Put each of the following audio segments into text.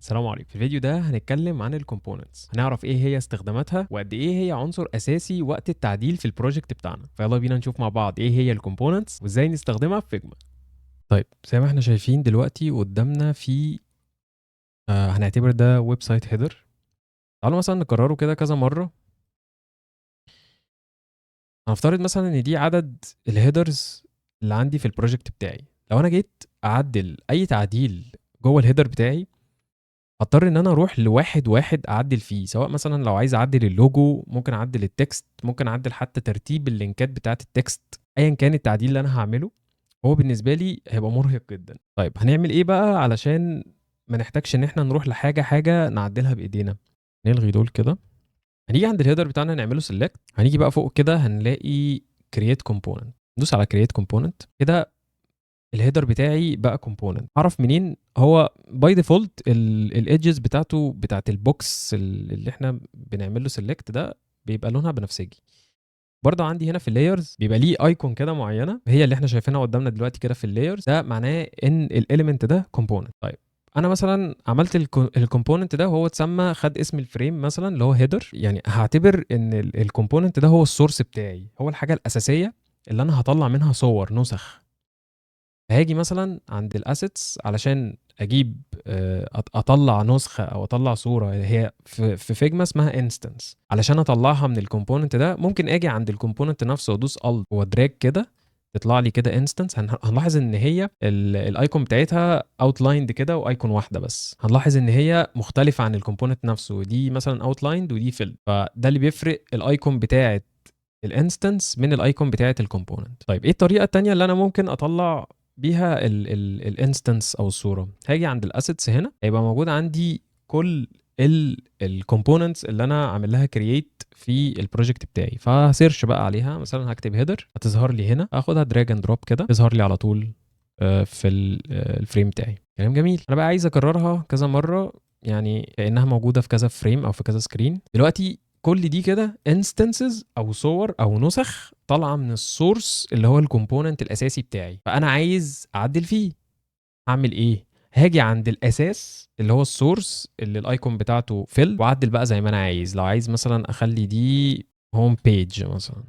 السلام عليكم. في الفيديو ده هنتكلم عن الكومبوننتس، هنعرف ايه هي استخداماتها وقد ايه هي عنصر اساسي وقت التعديل في البروجكت بتاعنا. فيلا بينا نشوف مع بعض ايه هي الكومبوننتس وازاي نستخدمها في فيجما. طيب زي ما احنا شايفين دلوقتي قدامنا في هنعتبر ده ويب سايت هيدر. تعالوا مثلا نكرره كده كذا مره. هنفترض مثلا ان دي عدد الهيدرز اللي عندي في البروجكت بتاعي. لو انا جيت اعدل اي تعديل جوه الهيدر بتاعي هضطر ان انا اروح لواحد واحد اعدل فيه، سواء مثلا لو عايز اعدل اللوجو، ممكن اعدل التكست، ممكن اعدل حتى ترتيب اللينكات بتاعه التكست. ايا كان التعديل اللي انا هعمله هو بالنسبه لي هيبقى مرهق جدا. طيب هنعمل ايه بقى علشان ما نحتاجش ان احنا نروح لحاجه حاجه نعدلها بايدينا؟ نلغي دول كده. هنيجي عند الهيدر بتاعنا نعمله سيلكت، هنيجي بقى فوق كده هنلاقي create component. ندوس على create component كده. الهيدر بتاعي بقى كومبوننت. اعرف منين؟ هو باي ديفولت الايدجز بتاعته بتاعت البوكس اللي احنا بنعمل له سيلكت ده بيبقى لونها بنفسجي. برضه عندي هنا في اللايرز بيبقى ليه ايكون كده معينه، هي اللي احنا شايفينها قدامنا دلوقتي كده في اللايرز. ده معناه ان الاليمنت ده كومبوننت. طيب انا مثلا عملت الكومبوننت ده وهو اتسمى، خد اسم الفريم مثلا اللي هو هيدر. يعني هعتبر ان الكومبوننت ده هو السورس بتاعي، هو الحاجه الاساسيه اللي انا هطلع منها صور نسخ. هاجي مثلا عند الاسيتس علشان اجيب اطلع نسخه او اطلع صوره. هي في فيجما اسمها انستنس. علشان اطلعها من الكومبوننت ده ممكن اجي عند الكومبوننت نفسه وادوس الت وادراج كده، تطلع لي كده انستنس. هنلاحظ ان هي الايكون بتاعتها اوتلايند كده وايكون واحده بس. هنلاحظ ان هي مختلفه عن الكومبوننت نفسه، دي مثلا اوتلايند ودي فيل. فده اللي بيفرق الايكون بتاعت الانستنس من الايكون بتاعت الكومبوننت. طيب ايه الطريقه الثانيه اللي انا ممكن اطلع بيها الانستنس او الصوره؟ هاجي عند الاسيتس هنا، هيبقى موجود عندي كل الكومبوننتس اللي انا عامل لها كرييت في البروجكت بتاعي. فهسيرش بقى عليها، مثلا هكتب هيدر هتظهر لي هنا، اخدها دراج اند دروب كده تظهر لي على طول في الفريم بتاعي. كلام جميل. انا بقى عايز اكررها كذا مره، يعني كانها موجوده في كذا فريم او في كذا سكرين. دلوقتي كل دي كده انستنسز او صور او نسخ طالعه من السورس اللي هو الكومبوننت الاساسي بتاعي، فانا عايز اعدل فيه. هعمل ايه؟ هاجي عند الاساس اللي هو السورس اللي الايكون بتاعته فيل، واعدل بقى زي ما انا عايز. لو عايز مثلا اخلي دي هوم بيج مثلا،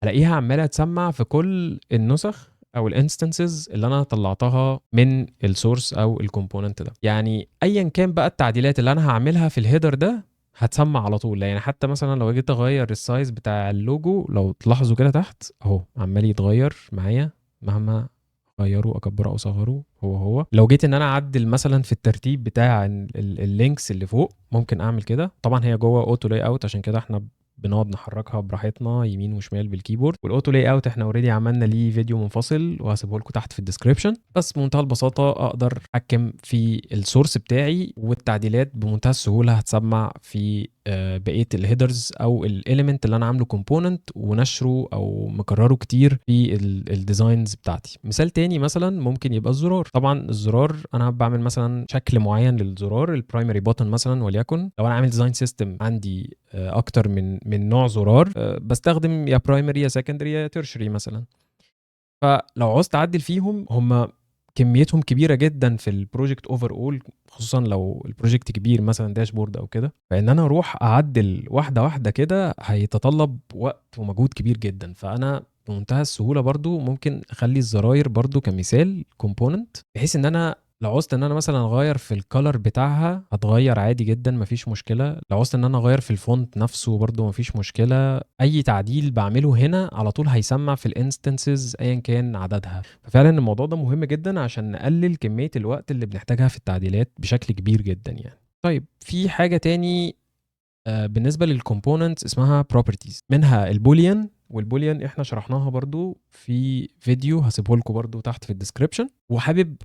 الاقيها عماله تسمع في كل النسخ او الانستنسز اللي انا طلعتها من السورس او الكومبوننت ده. يعني ايا كان بقى التعديلات اللي انا هعملها في الهيدر ده هتسمع على طول. يعني حتى مثلا لو جيت اغير السايز بتاع اللوجو، لو تلاحظوا كده تحت اهو عمال يتغير معايا مهما غيره اكبره او اصغره. هو لو جيت ان انا اعدل مثلا في الترتيب بتاع اللينكس اللي فوق ممكن اعمل كده. طبعا هي جوه اوتو لاي اوت، عشان كده احنا بنقعد نحركها براحتنا يمين وشمال بالكيبورد. والاوتو لاي اوت احنا اوريدي عملنا ليه فيديو منفصل وهسيبه لكم تحت في الديسكربشن. بس بمنتهى البساطه اقدر اتحكم في السورس بتاعي، والتعديلات بمنتهى السهوله هتسمع في بقيه الهيدرز او الاليمنت اللي انا عامله كومبوننت ونشره او مكرره كتير في الديزاينز بتاعتي. مثال تاني مثلا ممكن يبقى الزرار. طبعا الزرار انا بعمل مثلا شكل معين للزرار، البرايمري بوتن مثلا وليكن. لو انا عامل ديزاين سيستم عندي اكتر من نوع زرار، بستخدم يا برايمري يا سكندري يا تيرشري مثلا. فلو عوزت اعدل فيهم، هم كميتهم كبيره جدا في البروجكت اوفر اول، خصوصا لو البروجكت كبير مثلا داشبورد او كده. فان انا اروح اعدل واحده واحده كده هيتطلب وقت ومجهود كبير جدا. فانا بمنتهى السهوله برضو ممكن اخلي الزراير برضو كمثال كومبوننت، بحيث ان انا لو عوزت ان انا مثلا اغير في الكالر بتاعها هتغير عادي جدا مفيش مشكله. لو عوزت ان انا اغير في الفونت نفسه برضو مفيش مشكله. اي تعديل بعمله هنا على طول هيسمع في الانستنسز ايا كان عددها. ففعلا الموضوع ده مهم جدا عشان نقلل كميه الوقت اللي بنحتاجها في التعديلات بشكل كبير جدا يعني. طيب في حاجه تاني بالنسبه للكومبوننتس اسمها بروبرتيز، منها البوليان. والبوليان احنا شرحناها برضو في فيديو هسيبه لكم برضو تحت في الديسكربشن. وحابب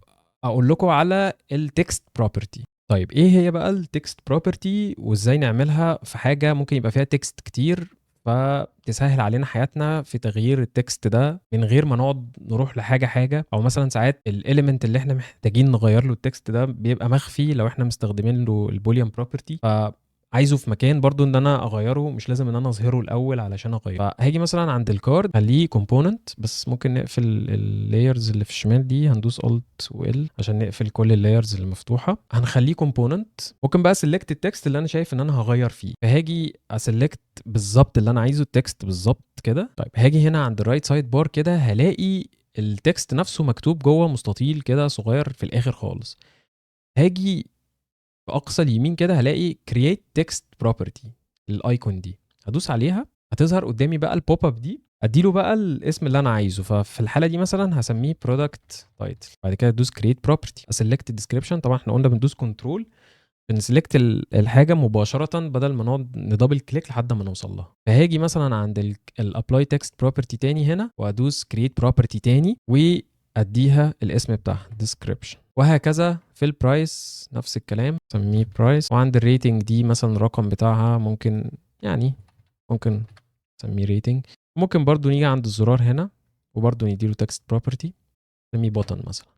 اقول لكم على التكست بروبرتي. طيب ايه هي بقى التكست بروبرتي وازاي نعملها في حاجه ممكن يبقى فيها تكست كتير، فتسهل علينا حياتنا في تغيير التكست ده من غير ما نقعد نروح لحاجه حاجه. او مثلا ساعات الاليمنت اللي احنا محتاجين نغير له التكست ده بيبقى مخفي لو احنا مستخدمين له البوليان بروبرتي. عايزه في مكان برضو ان انا اغيره، مش لازم ان انا اظهره الاول علشان اغيره. فهاجي مثلا عند الكارد خليه كومبوننت، بس ممكن نقفل اللايرز اللي في الشمال دي، هندوس الت وال عشان نقفل كل اللايرز اللي مفتوحه. هنخليه كومبوننت. ممكن بقى سيلكت التكست اللي انا شايف ان انا هغير فيه، فهاجي اسلكت بالظبط اللي انا عايزه، التكست بالظبط كده. طيب هاجي هنا عند الرايت سايد بار كده، هلاقي التكست نفسه مكتوب جوه مستطيل كده صغير في الاخر خالص. هاجي في اقصى اليمين كده هلاقي create text property، الايكون دي هدوس عليها، هتظهر قدامي بقى البوب اب دي، اديله بقى الاسم اللي انا عايزه. ففي الحاله دي مثلا هسميه product title. بعد كده ادوس create property، اسلكت description. طبعا احنا قلنا بندوس كنترول بنسلكت الحاجه مباشره بدل ما نقعد ندبل كليك لحد ما نوصل لها. فهاجي مثلا عند الابلاي تكست بروبرتي تاني هنا، وادوس كرييت بروبرتي تاني واديها الاسم بتاعها description. وهكذا في البرايس نفس الكلام، سميه برايس. وعند الريتنج دي مثلا الرقم بتاعها ممكن ممكن نسميه ريتنج. ممكن برضو نيجي عند الزرار هنا وبرضو نديله تكست بروبرتي، نسميه بوتن مثلا.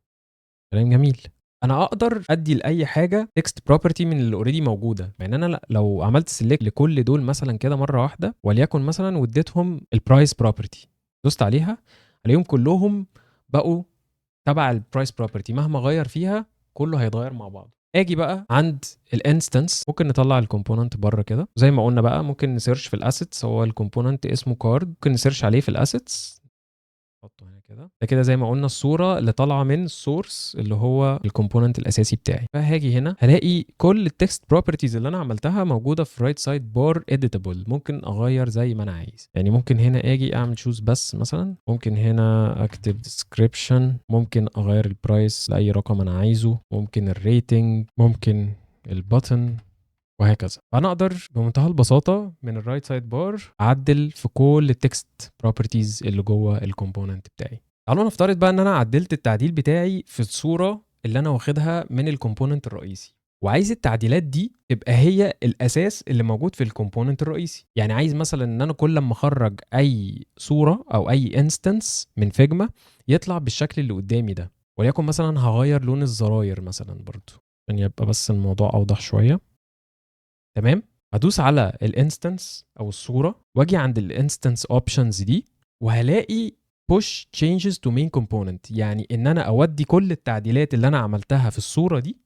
كلام جميل. انا اقدر ادي لاي حاجه تكست بروبرتي من اللي اوريدي موجوده. يعني انا لو عملت سيلكت لكل دول مثلا كده مره واحده، وليكن مثلا واديتهم البرايس بروبرتي، دوست عليها، عليهم كلهم بقوا تبع البرايس بروبرتي، مهما غير فيها كله هيتغير مع بعض. اجي بقى عند الانستنس، ممكن نطلع الكومبوننت بره كده زي ما قلنا بقى. ممكن نسيرش في الاسيتس، هو الكومبوننت اسمه كارد، ممكن نسيرش عليه في الاسيتس، نحطه هنا كده. ده كده زي ما قلنا الصوره اللي طالعه من السورس اللي هو الكومبوننت الاساسي بتاعي. فهاجي هنا هلاقي كل التكست بروبرتيز اللي انا عملتها موجوده في رايت سايد بار اديتابل، ممكن اغير زي ما انا عايز. يعني ممكن هنا اجي اعمل شوز بس مثلا، ممكن هنا اكتب ديسكريبشن، ممكن اغير البرايس لاي رقم انا عايزه، ممكن الريتنج، ممكن البutton، وهكذا. فانا اقدر بمنتهى البساطه من الرايت سايد بار اعدل في كل التكست بروبرتيز اللي جوه الكومبوننت بتاعي. تعالوا نفترض بقى ان انا عدلت التعديل بتاعي في الصوره اللي انا واخدها من الكومبوننت الرئيسي، وعايز التعديلات دي تبقى هي الاساس اللي موجود في الكومبوننت الرئيسي. يعني عايز مثلا ان انا كل ما اخرج اي صوره او اي انستنس من فيجما يطلع بالشكل اللي قدامي ده. وليكن مثلا هغير لون الزراير مثلا برضو عشان يبقى بس الموضوع اوضح شويه. تمام. هدوس على الانستنس او الصوره، واجي عند الانستنس اوبشنز دي، وهلاقي push changes to main component، يعني ان انا اودي كل التعديلات اللي انا عملتها في الصوره دي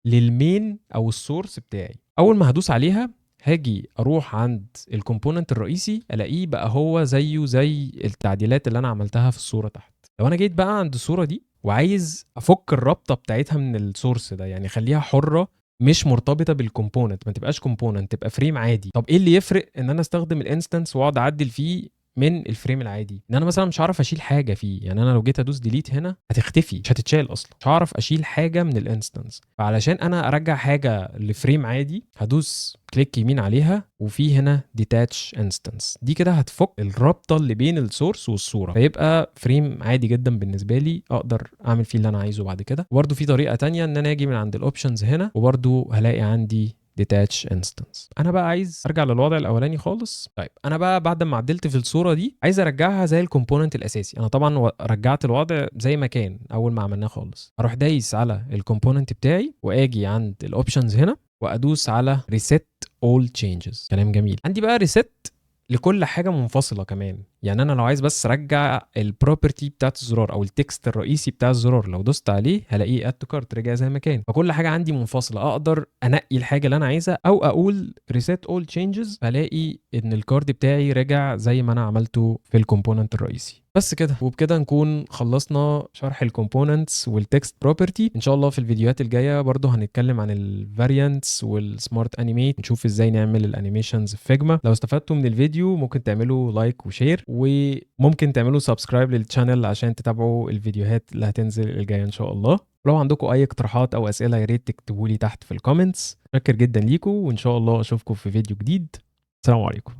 للمين او السورس بتاعي. اول ما هدوس عليها هاجي اروح عند الكومبوننت الرئيسي، الاقيه بقى هو زيه زي التعديلات اللي انا عملتها في الصوره تحت. لو انا جيت بقى عند الصوره دي وعايز افك الرابطه بتاعتها من السورس ده، يعني خليها حره مش مرتبطه بالكومبوننت، ما تبقاش كومبوننت، تبقى فريم عادي. طب ايه اللي يفرق ان انا استخدم الانستنس واقعد اعدل فيه من الفريم العادي؟ ان انا مثلا مش هعرف اشيل حاجه فيه. يعني انا لو جيت ادوس ديليت هنا هتختفي، مش هتتشال اصلا، مش هعرف اشيل حاجه من الانستنس. فعلشان انا ارجع حاجه لفريم عادي هدوس كليك يمين عليها، وفي هنا ديتاتش انستنس، دي كده هتفك الرابطه اللي بين السورس والصوره، فيبقى فريم عادي جدا بالنسبه لي، اقدر اعمل فيه اللي انا عايزه بعد كده. وبرده في طريقه تانية ان انا اجي من عند الاوبشنز هنا، وبرده هلاقي عندي detach instance. انا بقى عايز ارجع للوضع الاولاني خالص. طيب انا بقى بعد ما عدلت في الصوره دي عايز ارجعها زي الكومبوننت الاساسي. انا طبعا رجعت الوضع زي ما كان اول ما عملناه خالص. اروح دايس على الكومبوننت بتاعي، واجي عند الاوبشنز هنا وادوس على reset all changes. كلام جميل. عندي بقى reset لكل حاجه منفصله كمان. يعني انا لو عايز بس ارجع البروبرتي بتاعت الزرار او التكست الرئيسي بتاع الزرار، لو دوست عليه هلاقيه اد تو كارت رجع زي ما كان. فكل حاجه عندي منفصله، اقدر انقي الحاجه اللي انا عايزها او اقول ريسيت اول تشينجز، فلاقي ان الكارد بتاعي رجع زي ما انا عملته في الكومبوننت الرئيسي. بس كده، وبكده نكون خلصنا شرح الكومبوننتس والتكست بروبرتي. ان شاء الله في الفيديوهات الجايه برضو هنتكلم عن الفاريانتس والسمارت انيميت، نشوف ازاي نعمل الانيميشنز في فيجما. لو استفدتوا من الفيديو ممكن تعملوا لايك وشير، وممكن تعملوا سبسكرايب للشانل عشان تتابعوا الفيديوهات اللي هتنزل الجايه ان شاء الله. لو عندكم اي اقتراحات او اسئله يا ريت تكتبوا لي تحت في الكومنتس. شكر جدا ليكم، وان شاء الله اشوفكم في فيديو جديد. السلام عليكم.